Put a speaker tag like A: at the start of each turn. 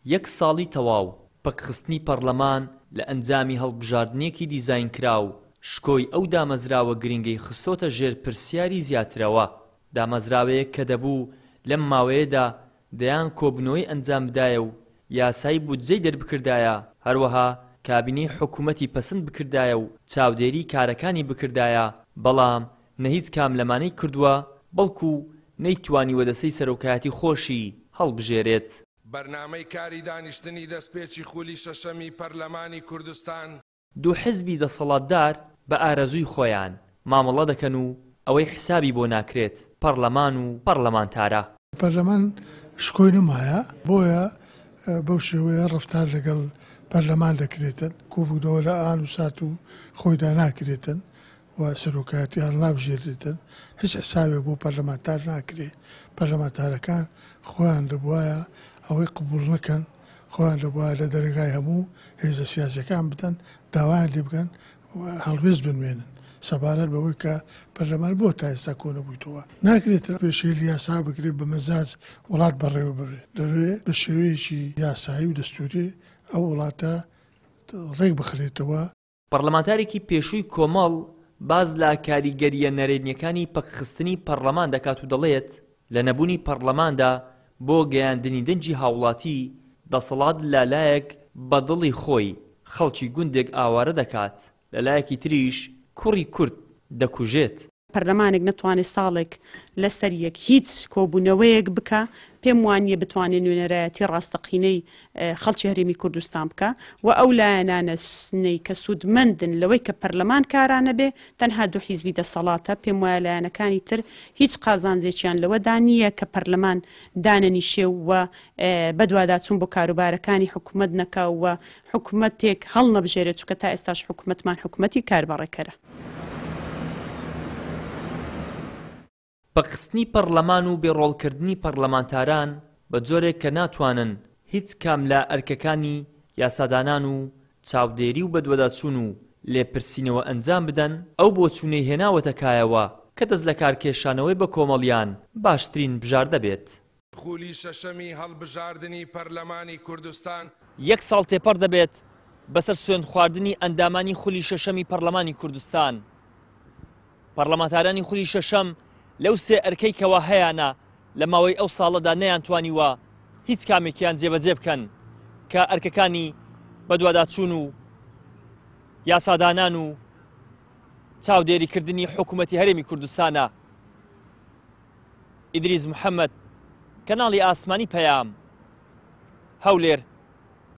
A: یەک ساڵی تەواو پەکخستنی پەرلەمان لە ئەنجامی هەڵبژاردنێکی دیزاینکراو شکۆی ئەو دامەزراوە گرنگەی خستۆتە ژێر پرسیاری زیاترەوە. دامەزراوەیەک کە دەبوو لەم ماوەیەدا دەیان کۆبنەوەی ئەنجام بدایە و یاسای بودجەی دەربکردایە، هەروەها کابینەی حکوومەتی پەسەند بکردایە و چاودێری کارەکانی بکردایە، بەڵام نە هیچ کام لەمانەی کردووە، بەڵکو نەیتوانی وەدەسەی سەرۆکایەتی خۆشی هەڵبژێرێت.
B: بەرنامەی کاری دانیشتنی دەستپێکی خولی شەشەمی پەرلەمانی کوردستان
A: دوو حزبی دەسەڵاتدار بە ئارەزووی خۆیان مامەڵە دەکەن و ئەوەی حسابی بۆ ناکرێت پەرلەمان و پەرلەمانتارە.
C: پەرلەمان شکۆی نمایە، بۆیە بەو شێوەیە ڕەفتار لەگەڵ پەرلەمان دەکرێتن، کۆبوونەوە لە ئان و سات و خۆیدا ناکرێتن و سەرۆکایەتیان نابژێرێتن، هیچ حسابێک بۆ پەرلەمانتار ناکرێت. پەرلەمانتارەکان خۆیان لەبوایە ئەوەی قبوڵ نەکەن، خۆیان لەبوایە لە دەرگای هەموو هێزە سیاسەکان بدەن، داوایان لێ بکەن هەڵوێز بنوێنن سەبارەت بەوەی کە پەرلەمان بۆ تا ئێستا کۆ نەبوویتەوە. ناکرێتە پێشێلی یاسا بکرێت بە مەزاج وڵات بەڕێوە بڕێت، دەوێت بە شێوەیەکی یاسایی و دەستوری ئەو وڵاتە ڕێک بخرێتەوە.
A: پەرلەمانتارێکی پێشووی کۆمەڵ باز لە کاریگەریە نەرێنیەکانی پەکخستنی پەرلەمان دەکات و دەڵێت لە نەبوونی پەرلەماندا بۆ گەیاندنی دەنجی هاوڵاتی دەسەڵات لالایەک بە دڵی خۆی خەڵکی گوندێک ئاوارە دەکات، لەلایەکی تریش کوڕی کورد دەکوژێت.
D: پەرلەمانێک نەتوانێت ساڵێک لەسەر یەک هیچ کۆبوونەوەیەک بکە، پێم وانییە بتوانێت نوێنەرایەتی ڕاستەقینەی خەڵکی هەرێمی کوردستان بکە و ئەو لایەنانە سنەی کە سوودمەندن لەوەی کە پەرلەمان کارانە بێ تەنها دوو حیزبی دەسەڵاتە. پێم وایە لایەنەکانی تر هیچ قازانجێکیان لەوەدا نییە کە پەرلەمان دانەنیشێ و بەدواداچوون بۆ کاروبارەکانی حکوومەت نەکا و حکوومەتێک هەڵ نەبژێرێت، چونکە تا ئێستاش حکوومەتمان حکوومەتی کاربەڕێکەرە.
A: پەکخستنی پەرلەمان و بێڕۆڵکردنی پەرلەمانتاران بە جۆرێک کە ناتوانن هیچ کام لە ئەرکەکانی یاسادانان و چاودێری و بەدوەداچوون و لێپرسینەوە ئەنجام بدەن، ئەو بۆچوونەی هێناوەتە کایەوە کە دەست لە کارکێشانەوەی بە کۆمەڵیان باشترین بژار دەبێت.
B: خولی شەشەمی هەڵبژاردننی پەرلەمانی کوردستان
A: یەک ساڵ تێپەر دەبێت بەسەر سوێند خواردنی ئەندامانی خولی شەشەمی پەرلەمانی کوردستان. پەرلەمانتارانی خولی شەشەم لەو سێ ئەرکەی کەوا هەیەە لە ماوەی ئەو ساڵەدا نەیانتوانیوە هیچ کامێکیان جێبەجێ بکەن کە ئەرکەکانی بەدواداچوون و یاسادانان و چاودێریکردنی حکوومەتی هەرێمی کوردستانە. ئیدریس محەممەد، کەناڵی ئاسمانی پەیام، هەولێر.